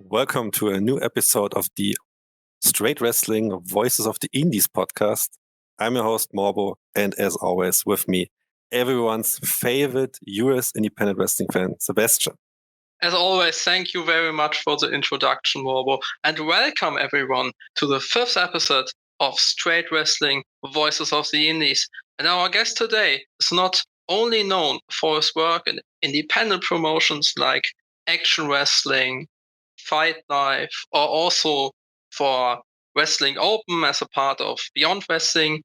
welcome to a new episode of the Straight Wrestling Voices of the Indies podcast. I'm your host, Morbo, and as always, with me, everyone's favorite US independent wrestling fan, Sebastian. As always, thank you very much for the introduction, Morbo, and welcome everyone to the 5th episode of Straight Wrestling Voices of the Indies. And our guest today is not only known for his work in independent promotions like Action Wrestling, Fight Life, or also for Wrestling Open as a part of Beyond Wrestling.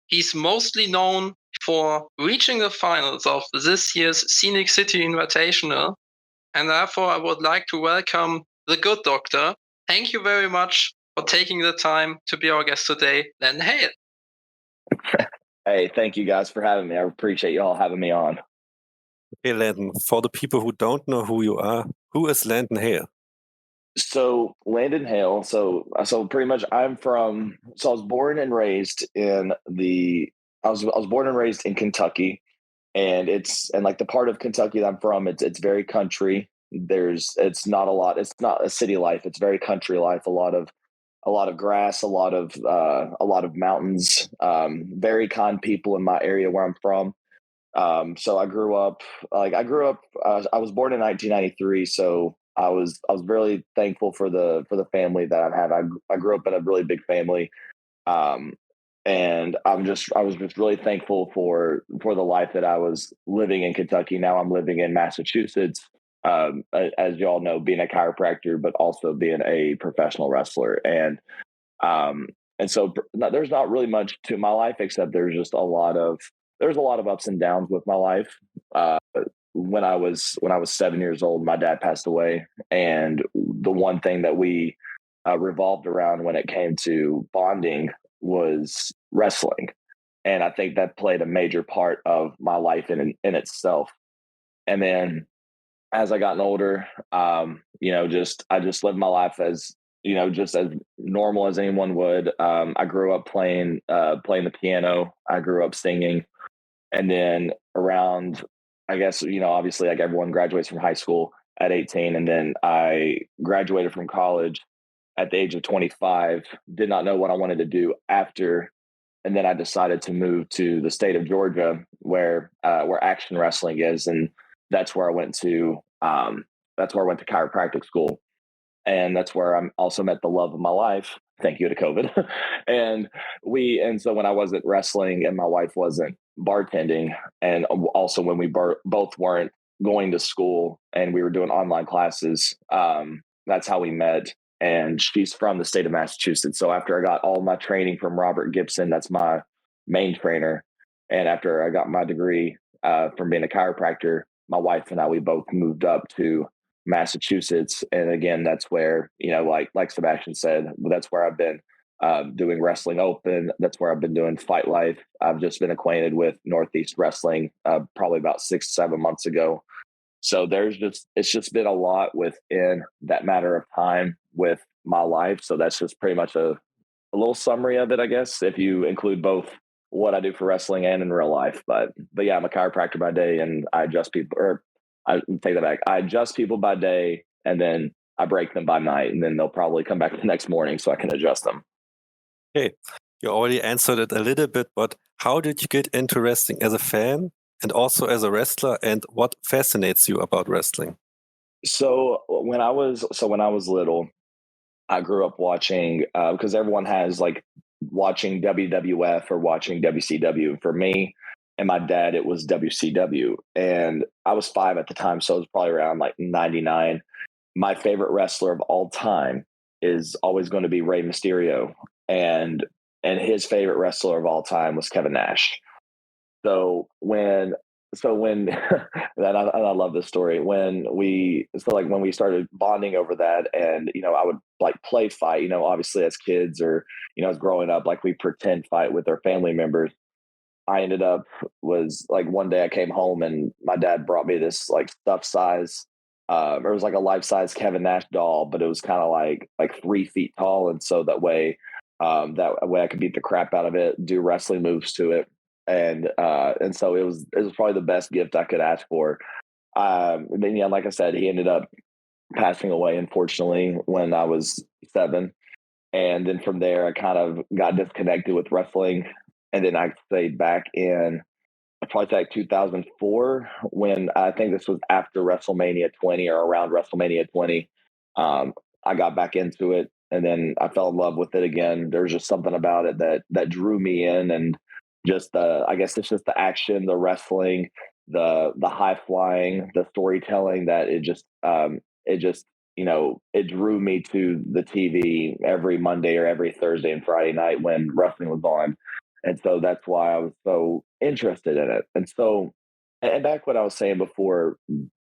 He's mostly known for reaching the finals of this year's Scenic City Invitational. And therefore, I would like to welcome the good doctor. Thank you very much for taking the time to be our guest today, Landon Hale. Hey, thank you guys for having me. I appreciate you all having me on. Okay, Landon, for the people who don't know who you are, who is Landon Hale? So Landon Hale, so pretty much I was born and raised in I was born and raised in Kentucky. And like the part of Kentucky that I'm from, it's very country. It's not a city life. It's very country life. A lot of grass, a lot of mountains, very kind people in my area where I'm from. So I grew up, I was born in 1993. So I was really thankful for the family that I had. I grew up in a really big family. And I was just really thankful for the life that I was living in Kentucky. Now I'm living in Massachusetts, as you all know, being a chiropractor, but also being a professional wrestler. And so there's not really much to my life, except there's a lot of ups and downs with my life. When I was 7 years old, my dad passed away. And the one thing that we revolved around when it came to bonding was wrestling. And I think that played a major part of my life in itself. And then as I gotten older, I just lived my life as, just as normal as anyone would. I grew up playing the piano. I grew up singing. And then around, I guess, obviously like everyone graduates from high school at 18. And then I graduated from college at the age of 25, did not know what I wanted to do after. And then I decided to move to the state of Georgia where action wrestling is. And that's where I went to chiropractic school. And that's where I also met the love of my life. Thank you to COVID. and so when I wasn't wrestling and my wife wasn't bartending, and also when we both weren't going to school and we were doing online classes, that's how we met. And she's from the state of Massachusetts. So after I got all my training from Robert Gibson, that's my main trainer. And after I got my degree from being a chiropractor, my wife and I, we both moved up to Massachusetts. And again, that's where, like Sebastian said, that's where I've been doing Wrestling Open. That's where I've been doing Fight Life. I've just been acquainted with Northeast Wrestling probably about 6-7 months ago. So it's just been a lot within that matter of time with my life. So that's just pretty much a little summary of it, I guess, if you include both what I do for wrestling and in real life. But yeah, I'm a chiropractor by day, and I adjust people, or I take that back. I adjust people by day, and then I break them by night, and then they'll probably come back the next morning so I can adjust them. Okay, you already answered it a little bit, but how did you get into wrestling as a fan and also as a wrestler, and what fascinates you about wrestling? So when I was little, I grew up watching, because everyone has like watching WWF or watching WCW. For me and my dad, it was WCW. And I was 5 at the time, so it was probably around like 99. My favorite wrestler of all time is always going to be Rey Mysterio. And his favorite wrestler of all time was Kevin Nash. So when and I love this story, when we started bonding over that, and I would like play fight, obviously as kids, or as growing up, like we pretend fight with our family members. I ended up was like one day I came home and my dad brought me this like stuffed size, it was like a life-size Kevin Nash doll, but it was kind of like 3 feet tall, and so that way I could beat the crap out of it, do wrestling moves to it. And so it was probably the best gift I could ask for. Then, like I said, he ended up passing away, unfortunately, when I was 7. And then from there, I kind of got disconnected with wrestling. And then I stayed back in probably like 2004, when I think this was after WrestleMania 20 or around WrestleMania 20. I got back into it, and then I fell in love with it again. There's just something about it that drew me in, and just I guess it's just the action, the wrestling, the high flying, the storytelling, that it just it drew me to the TV every Monday or every Thursday and Friday night when wrestling was on. And so that's why I was so interested in it. And back what I was saying before,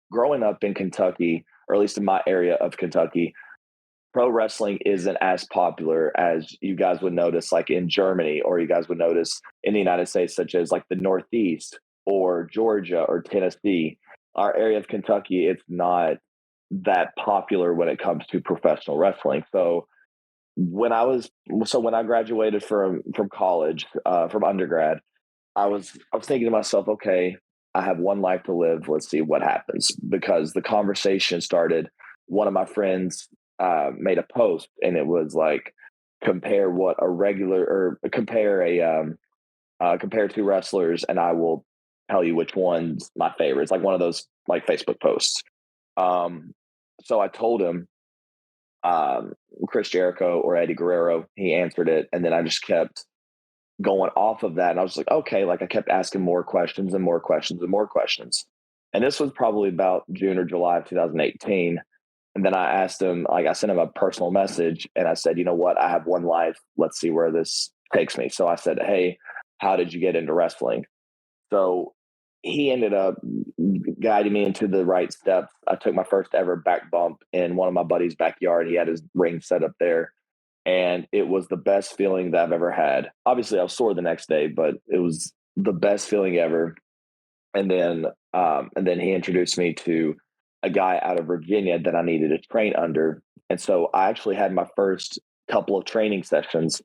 growing up in Kentucky, or at least in my area of Kentucky, pro wrestling isn't as popular as you guys would notice, like in Germany, or you guys would notice in the United States, such as like the Northeast or Georgia or Tennessee. Our area of Kentucky, it's not that popular when it comes to professional wrestling. So when I graduated from college, from undergrad, I was thinking to myself, okay, I have one life to live. Let's see what happens. Because the conversation started. One of my friends made a post, and it was like, compare two wrestlers, and I will tell you which one's my favorite. It's like one of those like Facebook posts. So I told him Chris Jericho or Eddie Guerrero. He answered it, and then I just kept going off of that. And I was like, okay, like I kept asking more questions and more questions and more questions. And this was probably about June or July of 2018. And then I asked him, like I sent him a personal message, and I said, you know what? I have one life. Let's see where this takes me. So I said, hey, how did you get into wrestling? So he ended up guiding me into the right steps. I took my first ever back bump in one of my buddy's backyard. He had his ring set up there, and it was the best feeling that I've ever had. Obviously, I was sore the next day, but it was the best feeling ever. And then he introduced me to a guy out of Virginia that I needed to train under. And so I actually had my first couple of training sessions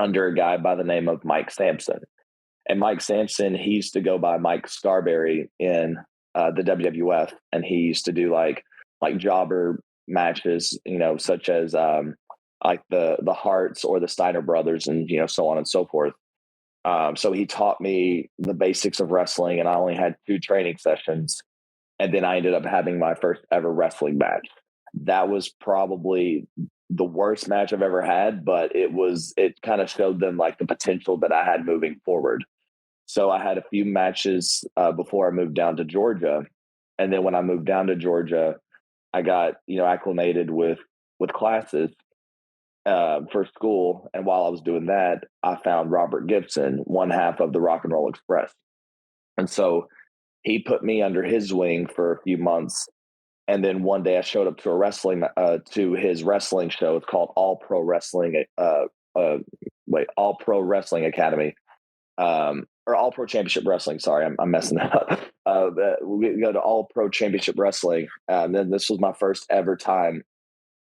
under a guy by the name of Mike Sampson. And Mike Sampson, he used to go by Mike Scarberry in the WWF, and he used to do like jobber matches, such as like the Harts or the Steiner brothers, and so on and so forth. So he taught me the basics of wrestling, and I only had 2 training sessions, and then I ended up having my first ever wrestling match. That was probably the worst match I've ever had, but it kind of showed them like the potential that I had moving forward. So I had a few matches before I moved down to Georgia. And then when I moved down to Georgia, I got, acclimated with classes for school. And while I was doing that, I found Robert Gibson, one half of the Rock and Roll Express. And so he put me under his wing for a few months. And then one day I showed up to his wrestling show. It's called All Pro Wrestling Academy. Or All Pro Championship Wrestling. Sorry, I'm messing that up. We go to All Pro Championship Wrestling. Then this was my first ever time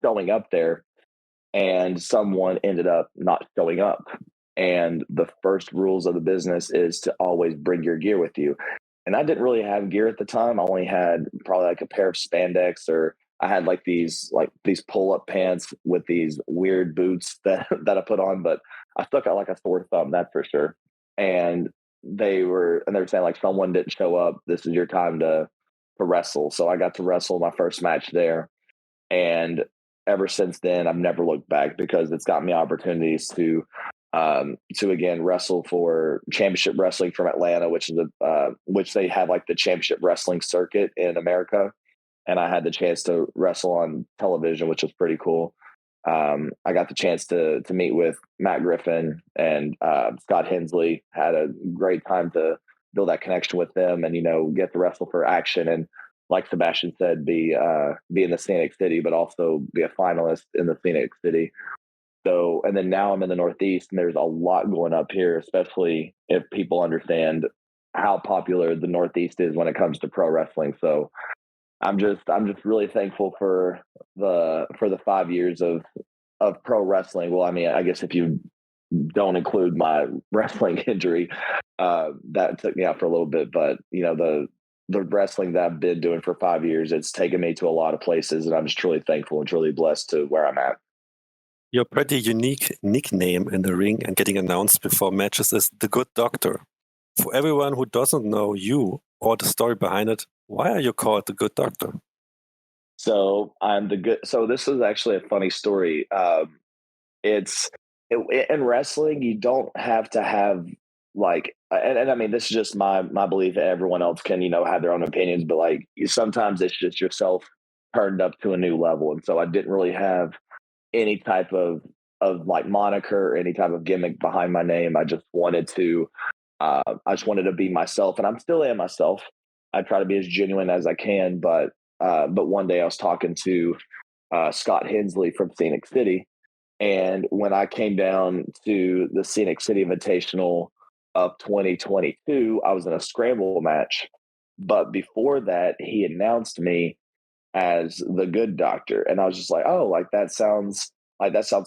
showing up there, and someone ended up not showing up. And the first rules of the business is to always bring your gear with you. And I didn't really have gear at the time. I only had probably like a pair of spandex, or I had like these pull-up pants with these weird boots that I put on, but I stuck out like a sore thumb, that's for sure. And they were saying like, someone didn't show up. This is your time to wrestle. So I got to wrestle my first match there. And ever since then, I've never looked back, because it's got me opportunities to again wrestle for Championship Wrestling from Atlanta, which they have like the Championship Wrestling circuit in America. And I had the chance to wrestle on television, which was pretty cool. I got the chance to meet with Matt Griffin and Scott Hensley. Had a great time to build that connection with them, and get to wrestle for action. And like Sebastian said, be in the Scenic City, but also be a finalist in the Scenic City. So, and then now I'm in the Northeast, and there's a lot going up here, especially if people understand how popular the Northeast is when it comes to pro wrestling. So I'm just really thankful for the 5 years of pro wrestling. Well, I mean, I guess if you don't include my wrestling injury, that took me out for a little bit, but the the wrestling that I've been doing for 5 years, it's taken me to a lot of places, and I'm just truly thankful and truly blessed to where I'm at. Your pretty unique nickname in the ring and getting announced before matches is the Good Doctor. For everyone who doesn't know you or the story behind it, why are you called the Good Doctor? So this is actually a funny story. In wrestling, you don't have to have and I mean, this is just my belief, that everyone else can, have their own opinions, but sometimes it's just yourself turned up to a new level. And so I didn't really have any type of moniker or any type of gimmick behind my name. I just wanted to be myself, and I'm still am myself. I try to be as genuine as I can, but one day I was talking to Scott Hensley from Scenic City, and when I came down to the Scenic City Invitational of 2022, I was in a scramble match. But before that, he announced me as the Good Doctor, and I was just like, oh, that sounds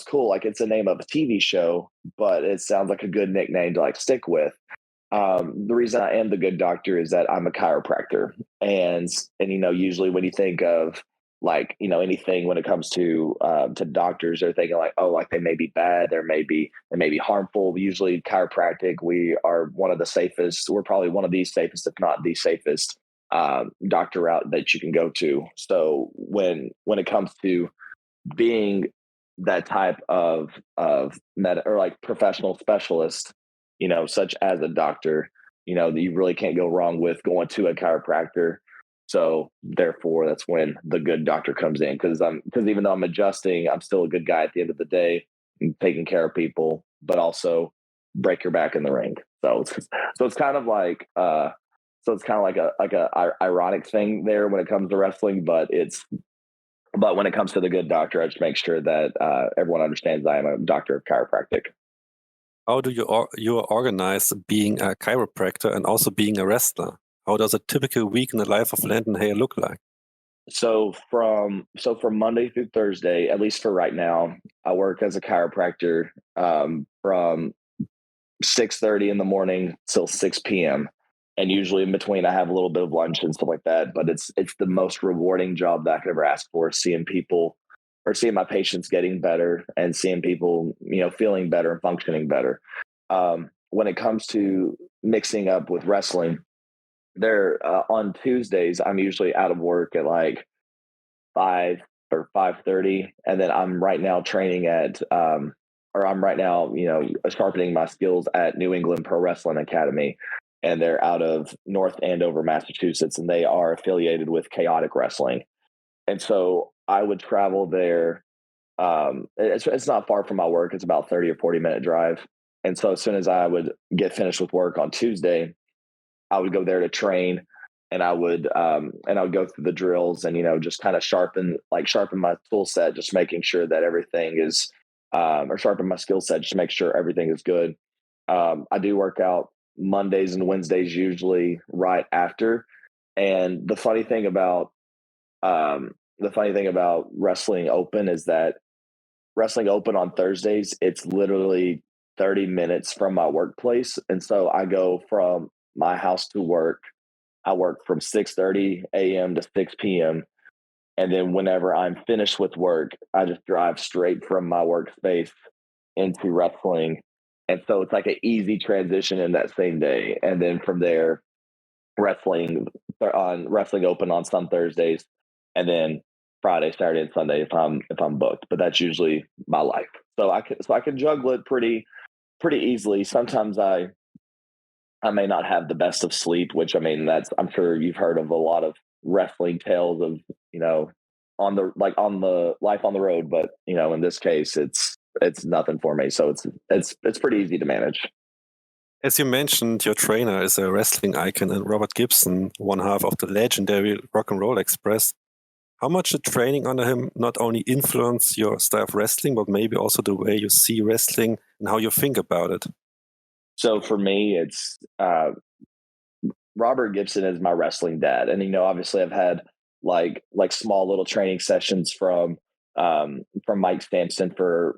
cool. Like, it's the name of a TV show, but it sounds like a good nickname to stick with. The reason I am the Good Doctor is that I'm a chiropractor, and usually when you think of anything when it comes to doctors, they're thinking they may be bad, they may be harmful. Usually chiropractic, we are one of the safest. We're probably one of the safest, if not the safest, doctor route that you can go to. So when it comes to being that type of professional specialist, such as a doctor, you really can't go wrong with going to a chiropractor. So therefore, that's when the Good Doctor comes in, because even though I'm adjusting, I'm still a good guy at the end of the day, and taking care of people, but also break your back in the ring. So it's kind of like a ironic thing there when it comes to wrestling, but when it comes to the Good Doctor, I just make sure that everyone understands I am a doctor of chiropractic. How do you organize being a chiropractor and also being a wrestler? How does a typical week in the life of Landon Hale look like? So from Monday through Thursday, at least for right now, I work as a chiropractor from 6:30 in the morning till 6 p.m. And usually in between, I have a little bit of lunch and stuff like that. But it's the most rewarding job that I could ever ask for, seeing people or seeing my patients getting better and seeing people, feeling better and functioning better. When it comes to mixing up with wrestling, on Tuesdays, I'm usually out of work at 5 or 5:30, and then I'm right now training I'm right now, sharpening my skills at New England Pro Wrestling Academy, and they're out of North Andover, Massachusetts, and they are affiliated with Chaotic Wrestling. And so I would travel there. It's not far from my work. It's about 30 or 40-minute drive. And so as soon as I would get finished with work on Tuesday, I would go there to train, and I would go through the drills and, just kind of sharpen my tool set, just making sure that everything is, or sharpen my skill set, just to make sure everything is good. I do work out Mondays and Wednesdays, usually right after. And the funny thing about Wrestling Open is that Wrestling Open on Thursdays, it's literally 30 minutes from my workplace. And so I go from my house to work. I work from 6:30 a.m. to 6 p.m. And then whenever I'm finished with work, I just drive straight from my workspace into wrestling. And so it's like an easy transition in that same day. And then from there, Wrestling Open on some Thursdays, and then Friday, Saturday, and Sunday if I'm booked. But that's usually my life. So I can juggle it pretty easily. Sometimes I may not have the best of sleep, which, I mean, I'm sure you've heard of a lot of wrestling tales of, on the life on the road, but in this case, it's nothing for me. So it's pretty easy to manage. As you mentioned, your trainer is a wrestling icon, and Robert Gibson, one half of the legendary Rock and Roll Express. How much did training under him not only influence your style of wrestling, but maybe also the way you see wrestling and how you think about it? So for me, it's Robert Gibson is my wrestling dad, and obviously I've had like small little training sessions from Mike Stampson for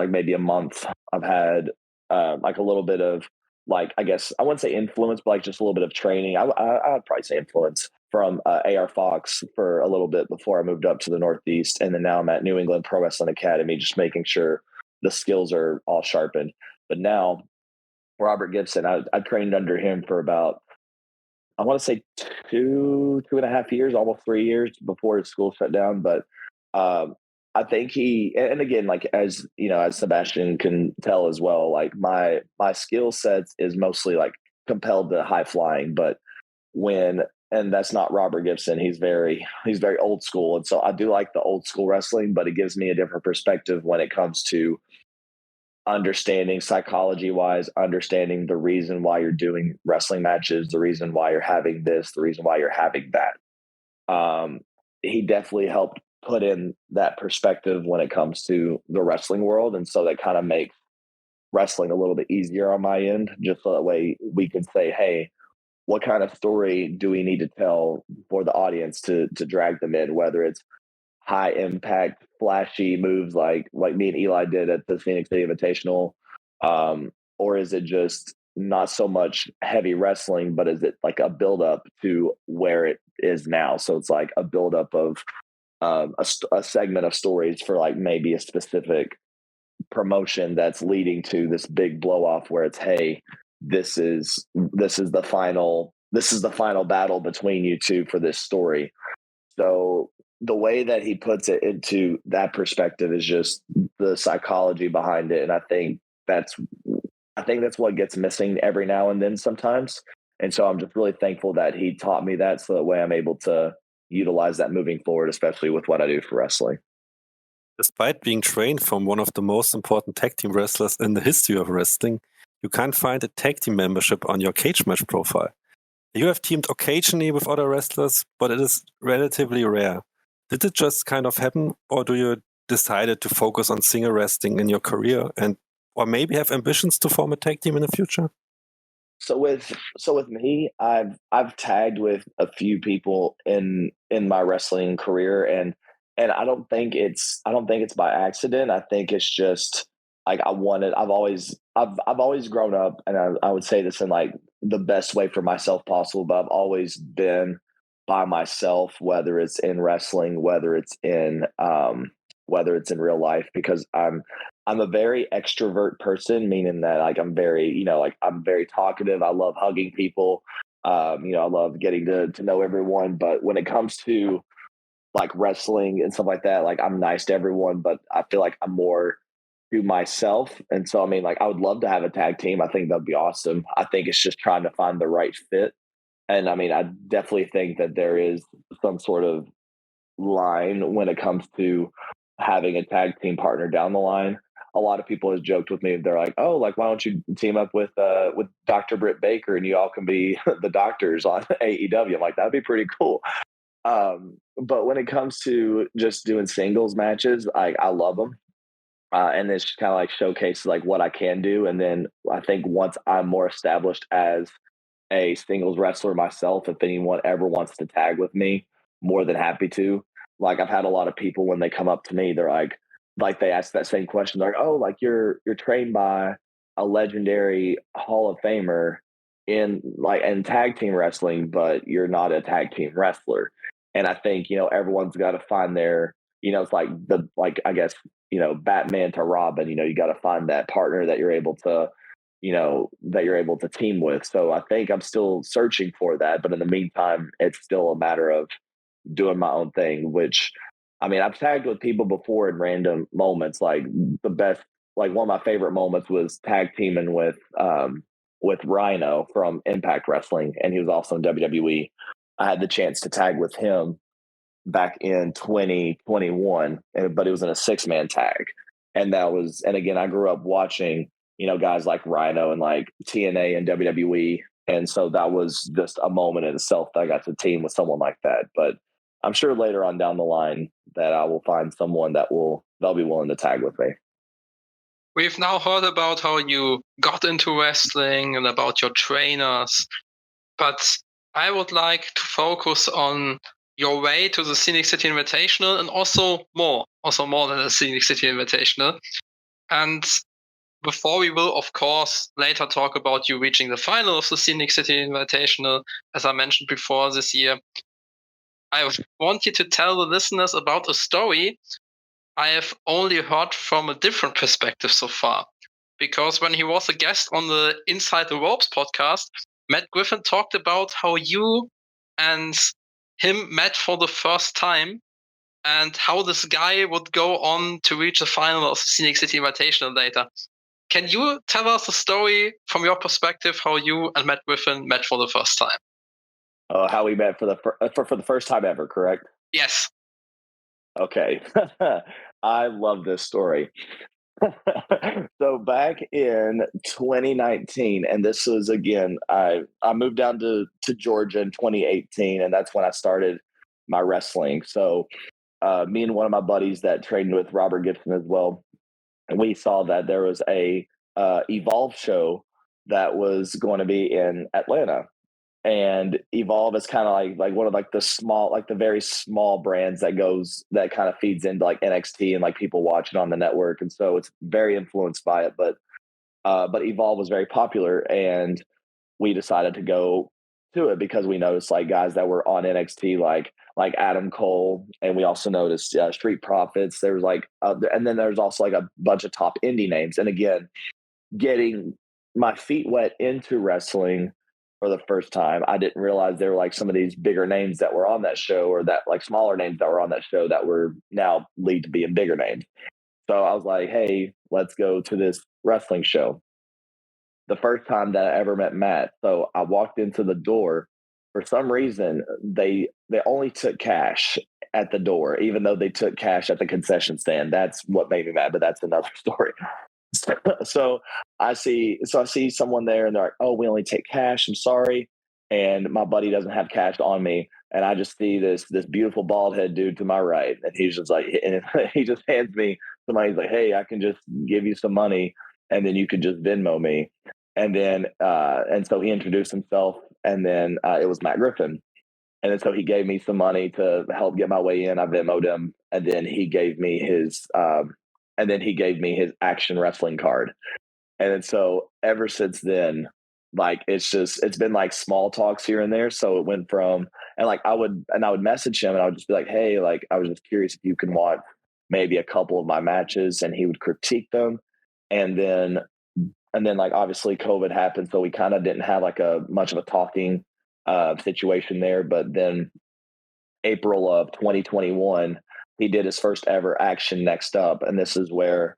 maybe a month. I've had a little bit of like, I guess I wouldn't say influence, but like just a little bit of training. I'd probably say influence from AR Fox for a little bit before I moved up to the Northeast. And then now I'm at New England Pro Wrestling Academy, just making sure the skills are all sharpened. But now Robert Gibson, I trained under him for about, I want to say 2.5 years, almost 3 years before his school shut down. But I think and again, like, as you know, as Sebastian can tell as well, like my skill sets is mostly like compelled to high flying, but and that's not Robert Gibson. He's very old school. And so I do like the old school wrestling, but it gives me a different perspective when it comes to understanding psychology wise, understanding the reason why you're doing wrestling matches, the reason why you're having this, the reason why you're having that. He definitely helped put in that perspective when it comes to the wrestling world. And so that kind of makes wrestling a little bit easier on my end, just so that way we can say, hey, what kind of story do we need to tell for the audience to drag them in, whether it's high impact, flashy moves like me and Eli did at the Scenic City Invitational, or is it just not so much heavy wrestling, but is it like a build up to where it is now? So it's like a build up of a segment of stories for like maybe a specific promotion that's leading to this big blow off where it's, hey, this is the final battle between you two for this story. So the way that he puts it into that perspective is just the psychology behind it. And I think that's what gets missing every now and then sometimes. And so I'm just really thankful that he taught me that, so that way I'm able to utilize that moving forward, especially with what I do for wrestling. Despite being trained from one of the most important tag team wrestlers in the history of wrestling, you can't find a tag team membership on your cage match profile. You have teamed occasionally with other wrestlers, but it is relatively rare. Did it just kind of happen, or do you decided to focus on single wrestling in your career, or maybe have ambitions to form a tag team in the future? So with me, I've tagged with a few people in my wrestling career, and I don't think it's by accident. I think it's just like I've always grown up, and I would say this in like the best way for myself possible, but I've always been by myself, whether it's in wrestling, whether it's in real life, because I'm a very extrovert person, meaning that like I'm very, I'm very talkative. I love hugging people. I love getting to know everyone. But when it comes to like wrestling and stuff like that, like I'm nice to everyone, but I feel like I'm more to myself. And so, I mean, like I would love to have a tag team. I think that'd be awesome. I think it's just trying to find the right fit. And I mean, I definitely think that there is some sort of line when it comes to having a tag team partner down the line. A lot of people have joked with me. They're like, "Oh, like why don't you team up with Dr. Britt Baker and you all can be the doctors on AEW?" I'm like, that'd be pretty cool. But when it comes to just doing singles matches, I love them, and it's kind of like showcases like what I can do. And then I think once I'm more established as a singles wrestler myself, if anyone ever wants to tag with me, more than happy to. Like I've had a lot of people when they come up to me, they're like they ask that same question. They're like, "Oh, like you're trained by a legendary Hall of Famer in tag team wrestling, but you're not a tag team wrestler." And I think, everyone's got to find their, it's like I guess, Batman to Robin, you got to find that partner that you're able to, team with. So I think I'm still searching for that. But in the meantime, it's still a matter of doing my own thing, which, I mean, I've tagged with people before in random moments. Like the best, like one of my favorite moments was tag teaming with Rhino from Impact Wrestling, and he was also in WWE. I had the chance to tag with him back in 2021, but it was in a 6-man tag. And again, I grew up watching, guys like Rhino and like TNA and WWE. And so that was just a moment in itself that I got to team with someone like that. But I'm sure later on down the line that I will find someone they'll be willing to tag with me. We've now heard about how you got into wrestling and about your trainers, but I would like to focus on your way to the Scenic City Invitational, and also more than the Scenic City Invitational. And before we will, of course, later talk about you reaching the final of the Scenic City Invitational, as I mentioned before this year, I want you to tell the listeners about a story I have only heard from a different perspective so far. Because when he was a guest on the Inside the Ropes podcast, Matt Griffin talked about how you and him met for the first time and how this guy would go on to reach the final of the Scenic City Invitational later. Can you tell us a story from your perspective how you and Matt Griffin met for the first time? How we met for the first time ever, correct? Yes. Okay. I love this story. So back in 2019, and this was again, I moved down to Georgia in 2018, and that's when I started my wrestling. So me and one of my buddies that trained with Robert Gibson as well, and we saw that there was a Evolve show that was going to be in Atlanta. And Evolve is kind of like one of like the very small brands that kind of feeds into like NXT and like people watch it on the network, and so it's very influenced by it. But Evolve was very popular, and we decided to go to it because we noticed like guys that were on NXT like Adam Cole, and we also noticed Street Profits. There was like and then there's also like a bunch of top indie names. And again, getting my feet wet into wrestling for the first time, I didn't realize there were like some of these bigger names that were on that show, or that like smaller names that were on that show that were now lead to being bigger names. So I was like, hey, let's go to this wrestling show. The first time that I ever met Matt, so I walked into the door. For some reason, they only took cash at the door, even though they took cash at the concession stand. That's what made me mad, but that's another story. So I see someone there, and they're like, "Oh, we only take cash. I'm sorry." And my buddy doesn't have cash on me, and I just see this beautiful bald head dude to my right, and he's just like, and he just hands me some money. He's like, "Hey, I can just give you some money, and then you could just Venmo me." And then and so he introduced himself, and then it was Matt Griffin. And then so he gave me some money to help get my way in. I Venmoed him, and then he gave me his Action Wrestling card. And then so ever since then, like it's been like small talks here and there. So it went from, and like I would message him, and I would just be like, hey, like I was just curious if you can watch maybe a couple of my matches, and he would critique them. And then like obviously COVID happened, so we kind of didn't have like a much of a talking situation there. But then April of 2021, he did his first ever Action Next Up, and this is where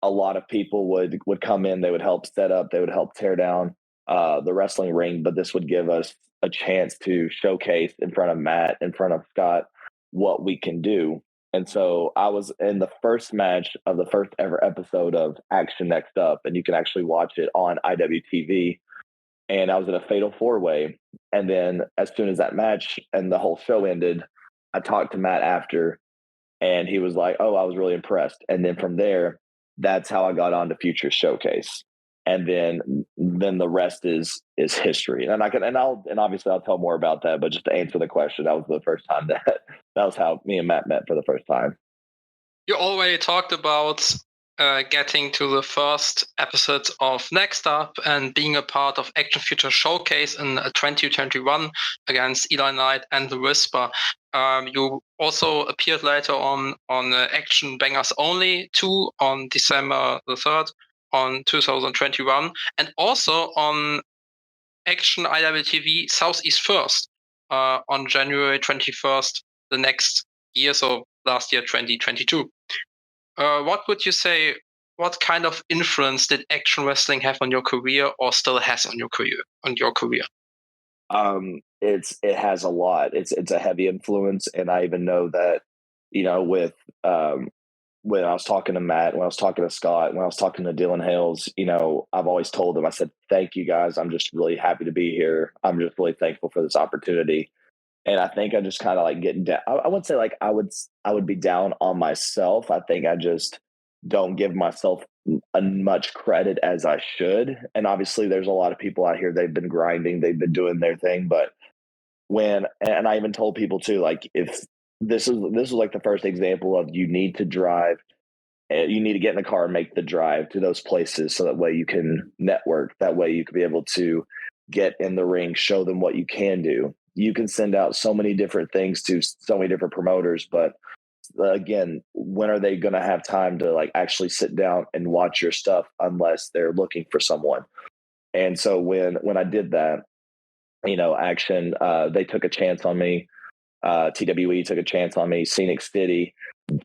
a lot of people would come in. They would help set up, they would help tear down the wrestling ring, but this would give us a chance to showcase in front of Matt, in front of Scott, what we can do. And so I was in the first match of the first ever episode of Action Next Up, and you can actually watch it on IWTV. And I was in a fatal 4-way. And then as soon as that match and the whole show ended, I talked to Matt after, and he was like, "Oh, I was really impressed." And then from there, that's how I got on to Future Showcase. And then the rest is history. And obviously I'll tell more about that, but just to answer the question, that was the first time that was how me and Matt met for the first time. You already talked about getting to the first episodes of Next Up and being a part of Action Future Showcase in 2021 against Eli Knight and The Whisper. You also appeared later on Action Bangers Only 2 on December the 3rd on 2021, and also on Action IWTV Southeast First on January 21st the next year, so last year, 2022. What would you say, what kind of influence did action wrestling have on your career, or still has on your career? It has a lot. It's a heavy influence. And I even know that, with when I was talking to Matt, when I was talking to Scott, when I was talking to Dylan Hales, I've always told them, I said, "Thank you guys. I'm just really happy to be here. I'm just really thankful for this opportunity." And I think I just kind of like getting down. I wouldn't say like I would be down on myself. I think I just don't give myself as much credit as I should. And obviously there's a lot of people out here, they've been grinding, they've been doing their thing. But and I even told people too, like, if this is like the first example of, you need to drive you need to get in the car and make the drive to those places so that way you can network. That way you can be able to get in the ring, show them what you can do. You can send out so many different things to so many different promoters, but again, when are they going to have time to like actually sit down and watch your stuff unless they're looking for someone? And so when I did that, Action, they took a chance on me. TWE took a chance on me. Scenic City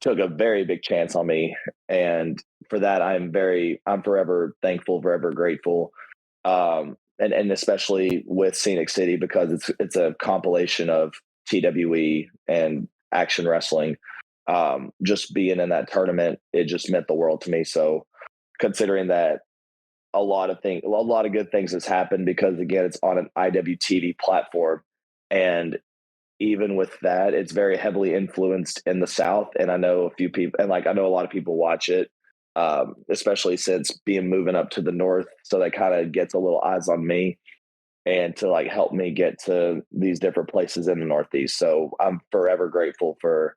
took a very big chance on me, and for that I'm forever thankful, forever grateful. And especially with Scenic City, because it's a compilation of TWE and Action Wrestling. Just being in that tournament, it just meant the world to me. So considering that a lot of good things has happened, because again, it's on an IWTV platform, and even with that, it's very heavily influenced in the South. And I know a few people, and I know a lot of people watch it, especially since moving up to the North. So that kind of gets a little eyes on me and to like help me get to these different places in the Northeast. So I'm forever grateful for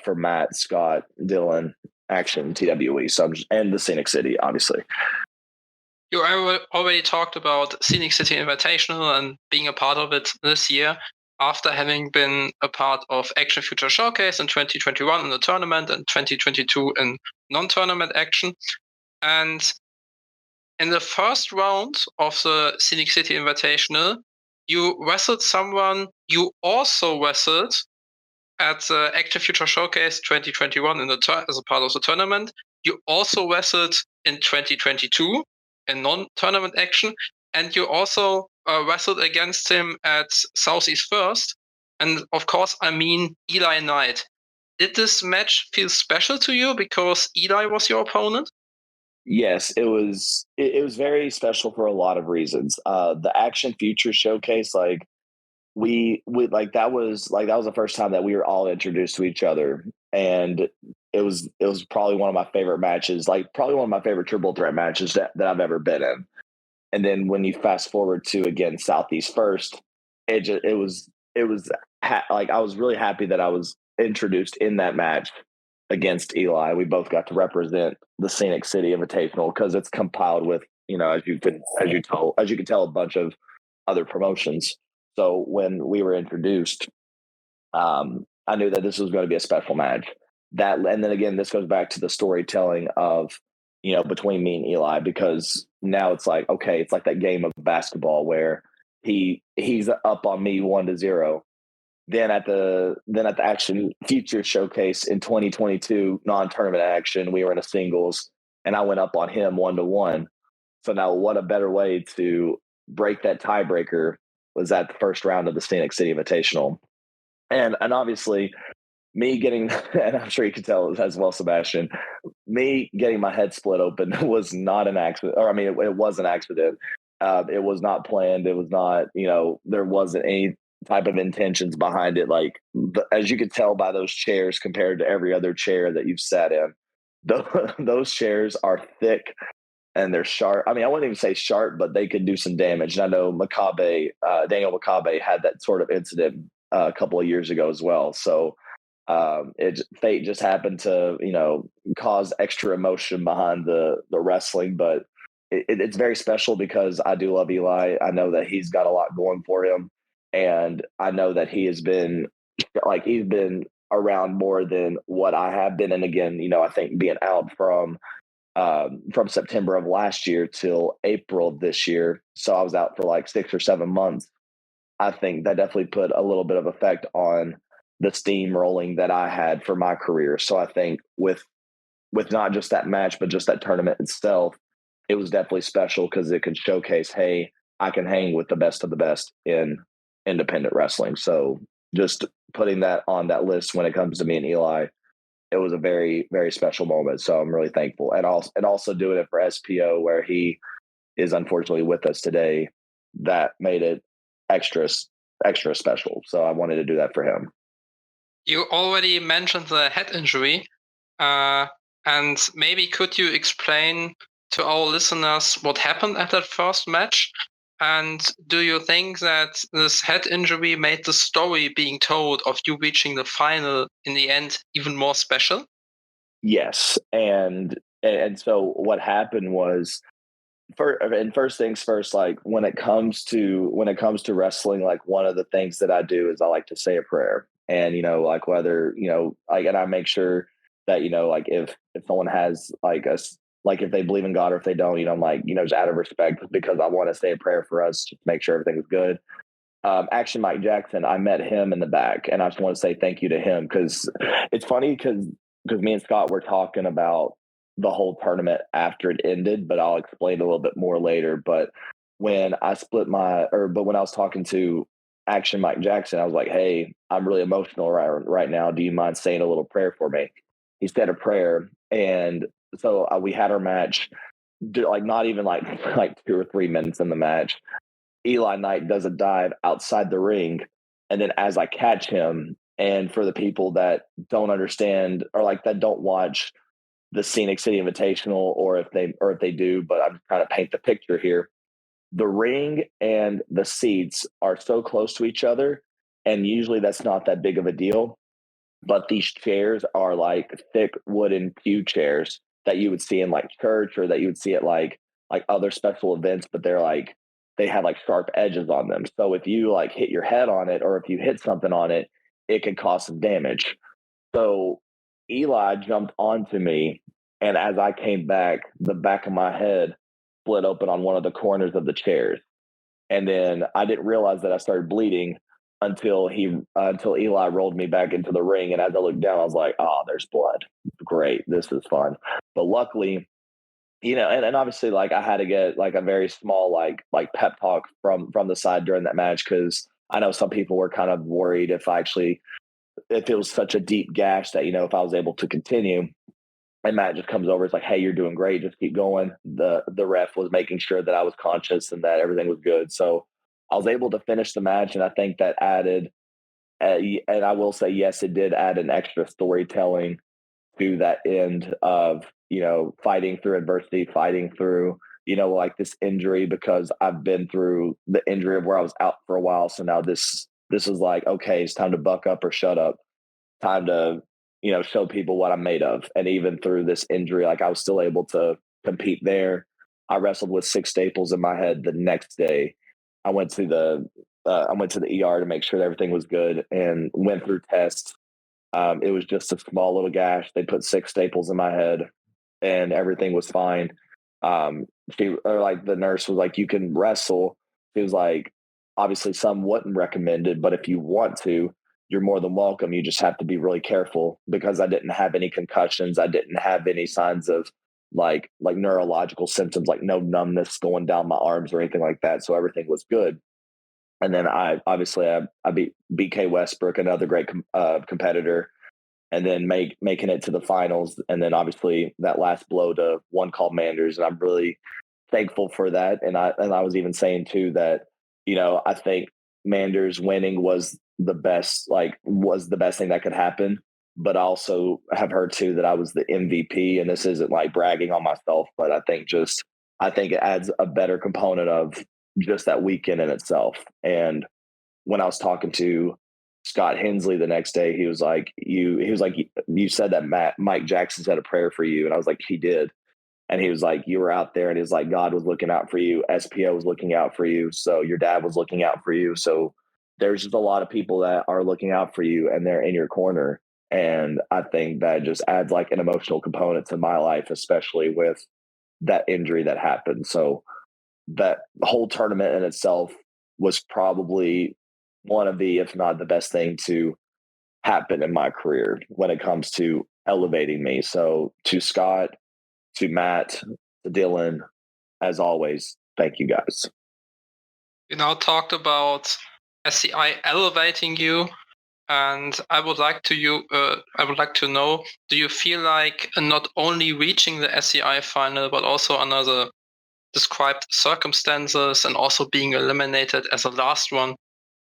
Matt, Scott, Dylan, Action, TWE, and the Scenic City, obviously. You already talked about Scenic City Invitational and being a part of it this year, after having been a part of Action Future Showcase in 2021 in the tournament and 2022 in non-tournament action. And in the first round of the Scenic City Invitational, you wrestled someone you also wrestled at the Action Future Showcase 2021 as a part of the tournament. You also wrestled in 2022 in non-tournament action, and you also wrestled against him at Southeast First. And of course, I mean Eli Knight. Did this match feel special to you because Eli was your opponent? Yes, it was. It was very special for a lot of reasons. The Action Future Showcase, we that was the first time that we were all introduced to each other, and it was probably one of my favorite matches, probably one of my favorite triple threat matches that I've ever been in. And then when you fast forward to again Southeast First, I was really happy that I was introduced in that match against Eli. We both got to represent the Scenic City Invitational because it's compiled with, as you can tell, a bunch of other promotions. So when we were introduced, I knew that this was going to be a special match. And then again, this goes back to the storytelling of, between me and Eli, because now it's like, okay, it's like that game of basketball where he's up on me 1-0. Then at the Action Future Showcase in 2022 non-tournament action, we were in a singles, and I went up on him 1-1. So now, what a better way to break that tiebreaker was at the first round of the Scenic City Invitational, and obviously me getting, and I'm sure you can tell as well, Sebastian, me getting my head split open was not an accident, or I mean, it was an accident. It was not planned. It was not, there wasn't any type of intentions behind it. As you could tell by those chairs compared to every other chair that you've sat in, those chairs are thick and they're sharp. I mean, I wouldn't even say sharp, but they could do some damage. And I know Daniel Makabe had that sort of incident a couple of years ago as well. So fate just happened to, cause extra emotion behind the wrestling, but it's very special because I do love Eli. I know that he's got a lot going for him. And I know that he's been around more than what I have been. And again, I think being out from September of last year till April of this year, so I was out for 6 or 7 months. I think that definitely put a little bit of effect on the steamrolling that I had for my career. So I think with not just that match, but just that tournament itself, it was definitely special because it could showcase, hey, I can hang with the best of the best in independent wrestling. So just putting that on that list when it comes to me and Eli, it was a very, very special moment. So I'm really thankful. And also doing it for SPO, where he is unfortunately with us today, that made it extra special. So I wanted to do that for him. You already mentioned the head injury. And maybe could you explain to our listeners what happened at that first match? And do you think that this head injury made the story being told of you reaching the final in the end even more special? Yes, and so what happened was, first things first, like when it comes to wrestling, like one of the things that I do is I like to say a prayer, and like whether like, and I make sure that like if someone has like like if they believe in God or if they don't, I'm like just out of respect, because I want to say a prayer for us to make sure everything is good. Action Mike Jackson, I met him in the back, and I just want to say thank you to him, because it's funny because me and Scott were talking about the whole tournament after it ended, but I'll explain a little bit more later. But when I when I was talking to Action Mike Jackson, I was like, "Hey, I'm really emotional right now. Do you mind saying a little prayer for me?" He said a prayer, and so we had our match. Like not even like 2 or 3 minutes in the match, Eli Knight does a dive outside the ring, and then as I catch him, and for the people that don't understand or like that don't watch the Scenic City Invitational, or if they do, but I'm trying to paint the picture here. The ring and the seats are so close to each other, and usually that's not that big of a deal. But these chairs are like thick wooden pew chairs that you would see in like church, or that you would see at like other special events, but they had like sharp edges on them. So if you like hit your head on it, or if you hit something on it, it could cause some damage. So Eli jumped onto me, and as I came back, the back of my head split open on one of the corners of the chairs. And then I didn't realize that I started bleeding until until Eli rolled me back into the ring. And as I looked down, I was like, "Oh, there's blood. Great, this is fun." But luckily, and obviously, like I had to get like a very small like pep talk from the side during that match, because I know some people were kind of worried if it was such a deep gash that if I was able to continue. And Matt just comes over. It's like, "Hey, you're doing great. Just keep going." The ref was making sure that I was conscious and that everything was good. So I was able to finish the match, and I think that added, and I will say, yes, it did add an extra storytelling to that end of fighting through adversity, fighting through like this injury, because I've been through the injury of where I was out for a while. So now this is like, okay, it's time to buck up or shut up. Time to show people what I'm made of. And even through this injury, like I was still able to compete there. I wrestled with 6 staples in my head the next day. I went to the ER to make sure that everything was good, and went through tests. It was just a small little gash. They put 6 staples in my head, and everything was fine. The nurse was like, "You can wrestle." She was like, "Obviously, some wouldn't recommend it, but if you want to, you're more than welcome. You just have to be really careful," because I didn't have any concussions. I didn't have any signs of like neurological symptoms, like no numbness going down my arms or anything like that. So everything was good. And then I beat BK Westbrook, another great competitor, and then making it to the finals. And then obviously that last blow to one called Manders. And I'm really thankful for that. And I was even saying too that, I think Manders winning was the best thing that could happen. But I also have heard too that I was the MVP, and this isn't like bragging on myself, but I think it adds a better component of just that weekend in itself. And when I was talking to Scott Hensley the next day, he was like, you said that Mike Jackson said a prayer for you. And I was like, "He did." And he was like, "You were out there," and he's like, "God was looking out for you. SPO was looking out for you. So your dad was looking out for you. So there's just a lot of people that are looking out for you, and they're in your corner." And I think that just adds like an emotional component to my life, especially with that injury that happened. So that whole tournament in itself was probably one of the, if not the best thing to happen in my career when it comes to elevating me. So to Scott, to Matt, to Dylan, as always, thank you guys. You now talked about SCI elevating you, and I would like to know: do you feel like not only reaching the SCI final, but also under the described circumstances, and also being eliminated as a last one,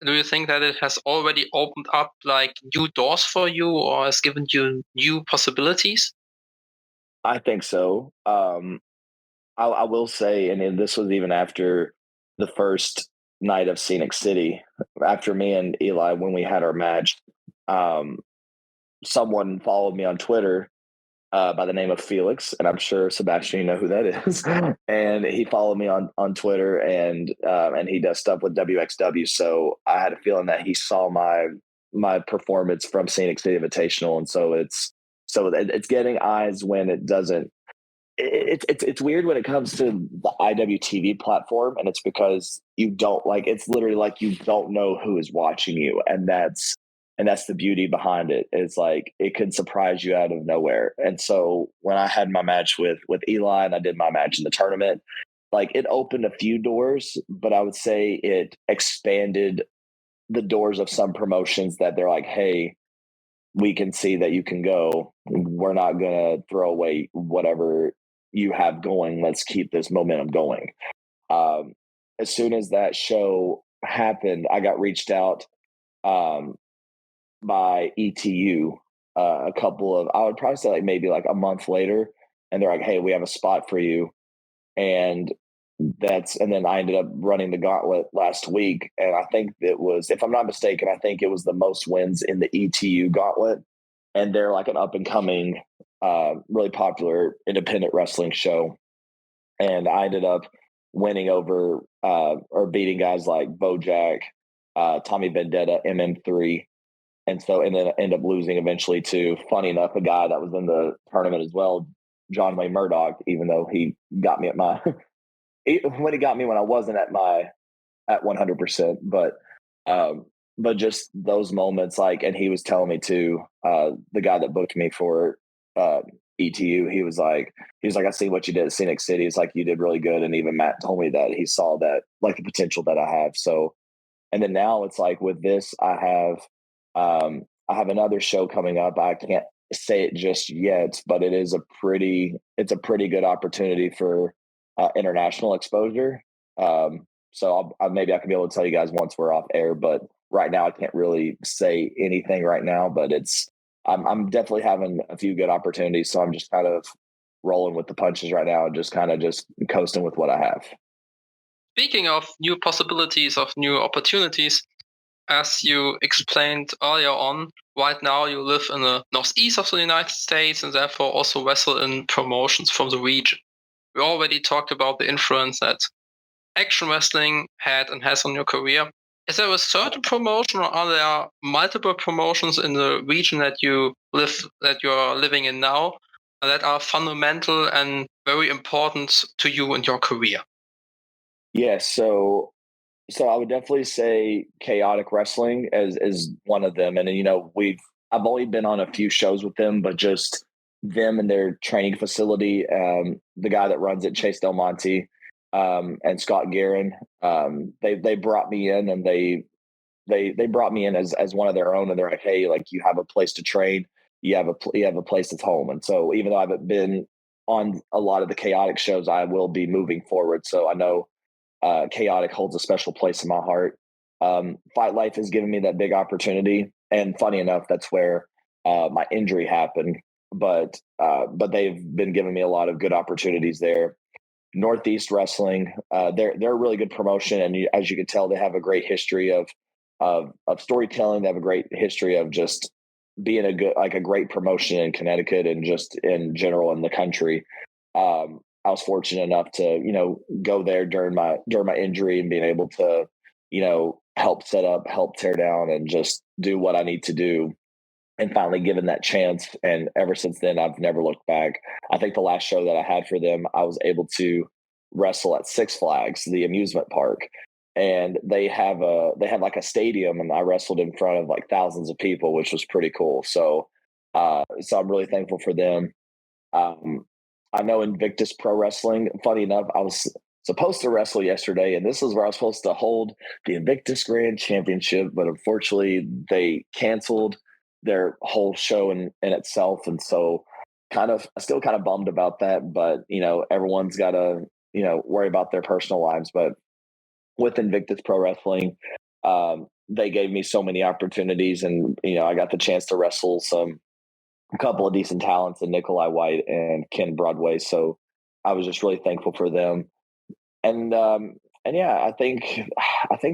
do you think that it has already opened up like new doors for you, or has given you new possibilities? I think so. I will say, and this was even after the first night of Scenic City, after me and Eli, when we had our match, someone followed me on Twitter, by the name of Felix, and I'm sure Sebastian, you know who that is. And he followed me on Twitter, and he does stuff with WXW. So I had a feeling that he saw my performance from Scenic City Invitational, and so it's getting eyes when it doesn't. It's weird when it comes to the IWTV platform, and it's because you don't it's literally like you don't know who is watching you, and that's the beauty behind it. It's like it could surprise you out of nowhere. And so when I had my match with Eli and I did my match in the tournament, like it opened a few doors, but I would say it expanded the doors of some promotions that they're like, hey, we can see that you can go. We're not going to throw away whatever you have going. Let's keep this momentum going. As soon as that show happened, I got reached out by ETU I would probably say like maybe like a month later, and they're like, hey, we have a spot for you. And then I ended up running the gauntlet last week. And I think it was, if I'm not mistaken, I think it was the most wins in the ETU gauntlet. And they're like an up and coming, really popular independent wrestling show. And I ended up winning over or beating guys like Bojack, Tommy Vendetta, MM3. And then I ended up losing eventually to, funny enough, a guy that was in the tournament as well, John Wayne Murdoch, even though he got me at my when he got me when I wasn't at 100%. But just those moments, like, and he was telling me too, the guy that booked me for ETU, he was like, I see what you did at Scenic City. It's like you did really good. And even Matt told me that he saw that, like, the potential that I have. So, and then now it's like with this, I have another show coming up. I can't say it just yet, but it's a pretty good opportunity for international exposure. So maybe I can be able to tell you guys once we're off air, but right now I can't really say anything right now, but I'm definitely having a few good opportunities. So I'm just kind of rolling with the punches right now and just coasting with what I have. Speaking of new possibilities, of new opportunities, as you explained earlier on, right now you live in the northeast of the United States and therefore also wrestle in promotions from the region. We already talked about the influence that action wrestling had and has on your career. Is there a certain promotion, or are there multiple promotions in the region that you are living in now that are fundamental and very important to you in your career? Yeah, so I would definitely say Chaotic Wrestling is one of them. And, I've only been on a few shows with them, but just them and their training facility, the guy that runs it, Chase Del Monte, and Scott Guerin, they brought me in, and they brought me in as one of their own, and they're like, hey, like, you have a place to train, you have a place that's home. And so even though I haven't been on a lot of the Chaotic shows, I will be moving forward. So I know Chaotic holds a special place in my heart. Fight Life has given me that big opportunity, and funny enough, that's where my injury happened. But they've been giving me a lot of good opportunities there. Northeast Wrestling, they're a really good promotion, and as you can tell, they have a great history of storytelling. They have a great history of just being a great promotion in Connecticut and just in general in the country. I was fortunate enough to, go there during my injury and being able to, help set up, help tear down, and just do what I need to do, and finally given that chance. And ever since then, I've never looked back. I think the last show that I had for them, I was able to wrestle at Six Flags, the amusement park. And they have like a stadium, and I wrestled in front of like thousands of people, which was pretty cool. So I'm really thankful for them. I know Invictus Pro Wrestling, funny enough, I was supposed to wrestle yesterday, and this is where I was supposed to hold the Invictus Grand Championship, but unfortunately they canceled their whole show in itself. And so still kind of bummed about that, but everyone's got to, worry about their personal lives. But with Invictus Pro Wrestling, they gave me so many opportunities, and, I got the chance to wrestle a couple of decent talents in Nikolai White and Ken Broadway. So I was just really thankful for them. And yeah, I think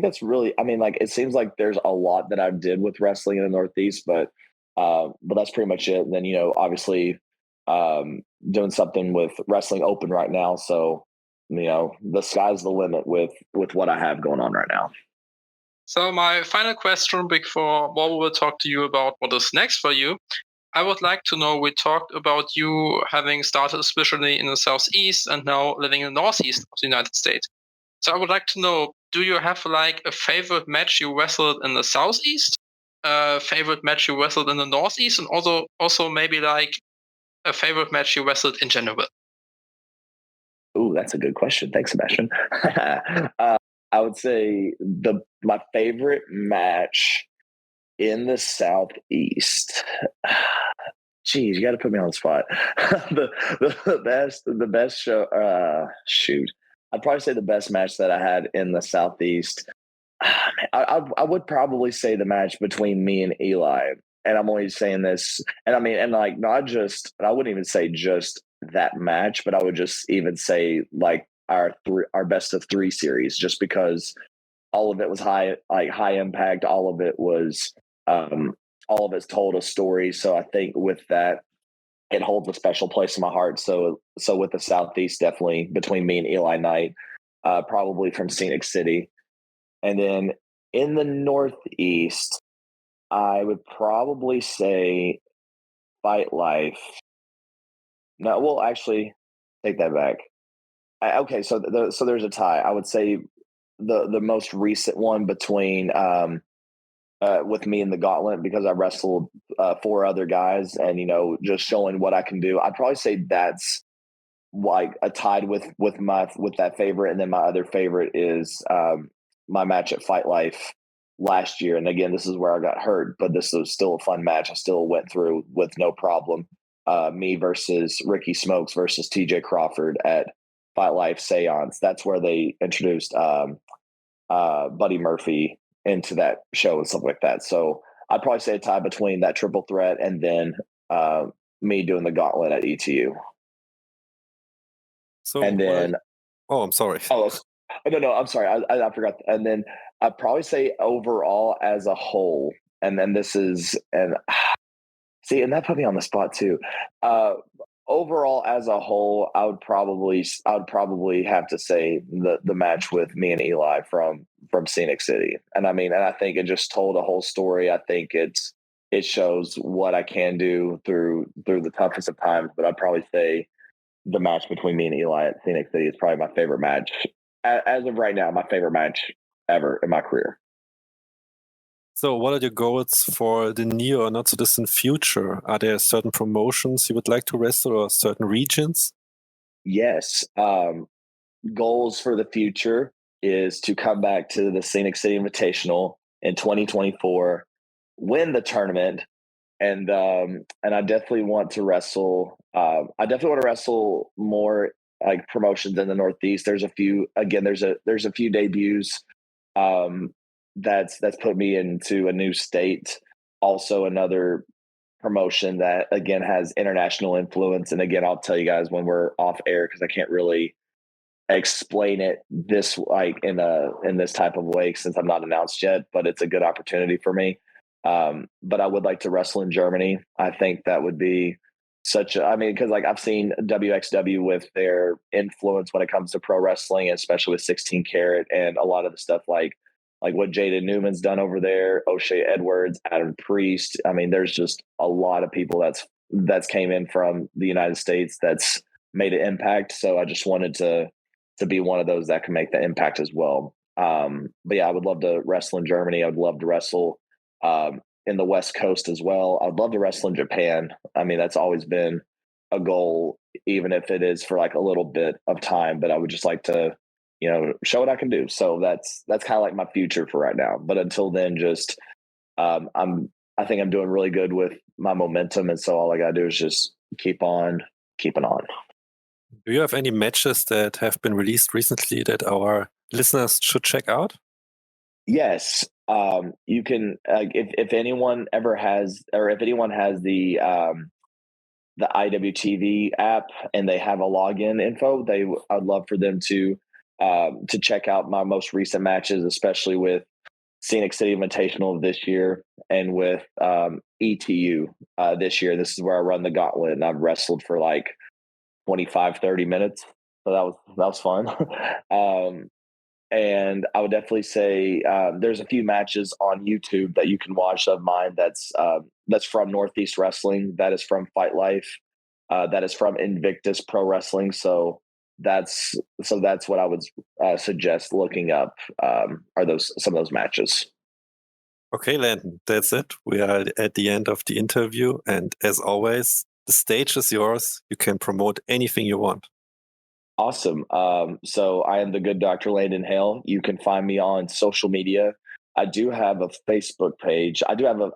that's really, like, it seems like there's a lot that I did with wrestling in the Northeast, but that's pretty much it. And then, obviously doing something with Wrestling Open right now. So, the sky's the limit with what I have going on right now. So my final question before Morbo will talk to you about what is next for you. I would like to know, we talked about you having started especially in the Southeast and now living in the Northeast of the United States. So I would like to know, do you have like a favorite match you wrestled in the Southeast, a favorite match you wrestled in the Northeast, and also maybe like a favorite match you wrestled in general? Ooh, that's a good question. Thanks, Sebastian. I would say my favorite match in the Southeast. Geez, you got to put me on the spot. the best show. Shoot, I'd probably say the best match that I had in the Southeast. I would probably say the match between me and Eli. And I'm only saying this, and I mean, and like not just. I wouldn't even say just that match, but I would just even say like our best of 3 series, just because all of it was high impact. All of it was, all of it's told a story. So I think with that, it holds a special place in my heart. So with the Southeast, definitely between me and Eli Knight, probably from Scenic City. And then in the Northeast, I would probably say Fight Life. No, well, actually, take that back. Okay, so there's a tie. I would say the most recent one between with me in the Gauntlet, because I wrestled 4 other guys, and just showing what I can do. I'd probably say that's like a tied with that favorite, and then my other favorite is my match at Fight Life last year. And again, this is where I got hurt, but this was still a fun match. I still went through with no problem. Me versus Ricky Smokes versus TJ Crawford at Fight Life Seance. That's where they introduced Buddy Murphy into that show and stuff like that. So I'd probably say a tie between that triple threat and then me doing the Gauntlet at ETU. So and then, I'm sorry. Oh no, I'm sorry. I forgot. And then I'd probably say overall as a whole, and then this is, and see, and that put me on the spot too. Overall as a whole, I would probably have to say the match with me and Eli from Scenic City. And I think it just told a whole story. I think it shows what I can do through the toughest of times. But I'd probably say the match between me and Eli at Scenic City is probably my favorite match as of right now. My favorite match ever in my career. So what are your goals for the near or not so distant future? Are there certain promotions you would like to wrestle or certain regions? Yes. Goals for the future is to come back to the Scenic City Invitational in 2024, win the tournament, and I definitely want to wrestle. I definitely want to wrestle more like promotions in the Northeast. There's a few. Again, there's a few debuts. That's put me into a new state. Also, another promotion that again has international influence. And again, I'll tell you guys when we're off air, because I can't really explain it this like in this type of way since I'm not announced yet. But it's a good opportunity for me. But I would like to wrestle in Germany. I think that would be because like I've seen WXW with their influence when it comes to pro wrestling, especially with 16 Karat and a lot of the stuff like what Jaden Newman's done over there, O'Shea Edwards, Adam Priest. There's just a lot of people that's came in from the United States that's made an impact. So I just wanted to be one of those that can make the impact as well. But yeah, I would love to wrestle in Germany. I would love to wrestle in the West Coast as well. I'd love to wrestle in Japan. That's always been a goal, even if it is for like a little bit of time, but I would just like to, show what I can do. So that's kind of like my future for right now. But until then, just, I think I'm doing really good with my momentum. And so all I got to do is just keep on keeping on. Do you have any matches that have been released recently that our listeners should check out? Yes. You can, if anyone ever has, or if anyone has the IWTV app and they have a login info, I'd love for them to check out my most recent matches, especially with Scenic City Invitational this year and with ETU this year. This is where I run the gauntlet, and I've wrestled for like 25, 30 minutes. So that was fun. And I would definitely say there's a few matches on YouTube that you can watch of mine that's from Northeast Wrestling, that is from Fight Life, that is from Invictus Pro Wrestling. So that's what I would suggest looking up are some of those matches. Okay, Landon, that's it. We are at the end of the interview, and as always, the stage is yours. You can promote anything you want. Awesome. So I am the good Dr. Landon Hale. You can find me on social media. I do have a Facebook page. I do have a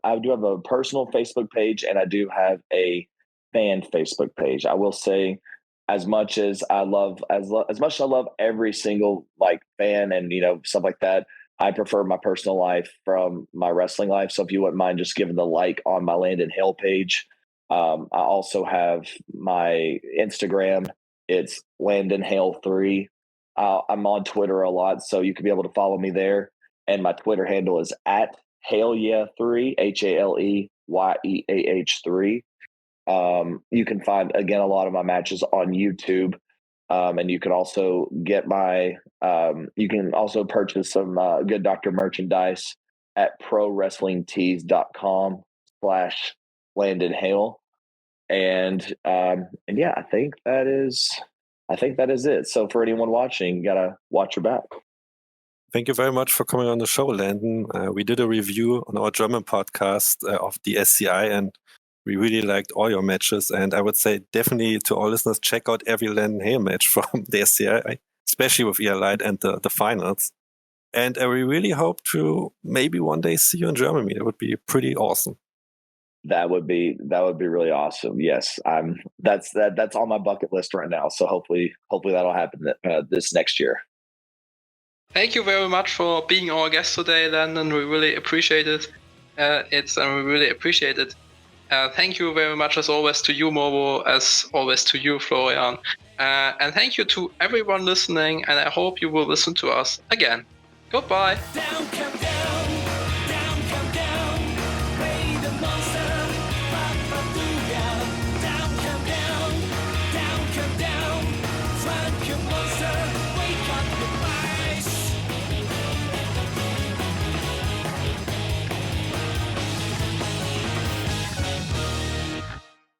personal Facebook page, and I do have a fan Facebook page. I will say, as much as I love every single like fan and stuff like that, I prefer my personal life from my wrestling life. So if you wouldn't mind just giving the like on my Landon Hale page. I also have my Instagram. It's Landon Hale 3. I'm on Twitter a lot, so you can be able to follow me there. And my Twitter handle is at Haleyeah3, HALEYEAH3. You can find, again, a lot of my matches on YouTube. And you can also get you can also purchase some Good Doctor merchandise at prowrestlingtees.com/Landon Hale. And yeah, I think that is it. So for anyone watching, you gotta watch your back. Thank you very much for coming on the show, Landon. We did a review on our German podcast of the SCI, and we really liked all your matches. And I would say definitely to all listeners, check out every Landon Hale match from the SCI, especially with ELI and the finals. And we really hope to maybe one day see you in Germany. That would be pretty awesome. That would be really awesome. Yes, that's on my bucket list right now. So hopefully that'll happen this next year. Thank you very much for being our guest today, Landon. We really appreciate it. We really appreciate it. Thank you very much, as always, to you, Morbo, as always to you, Florian. And thank you to everyone listening, and I hope you will listen to us again. Goodbye. Down, come down.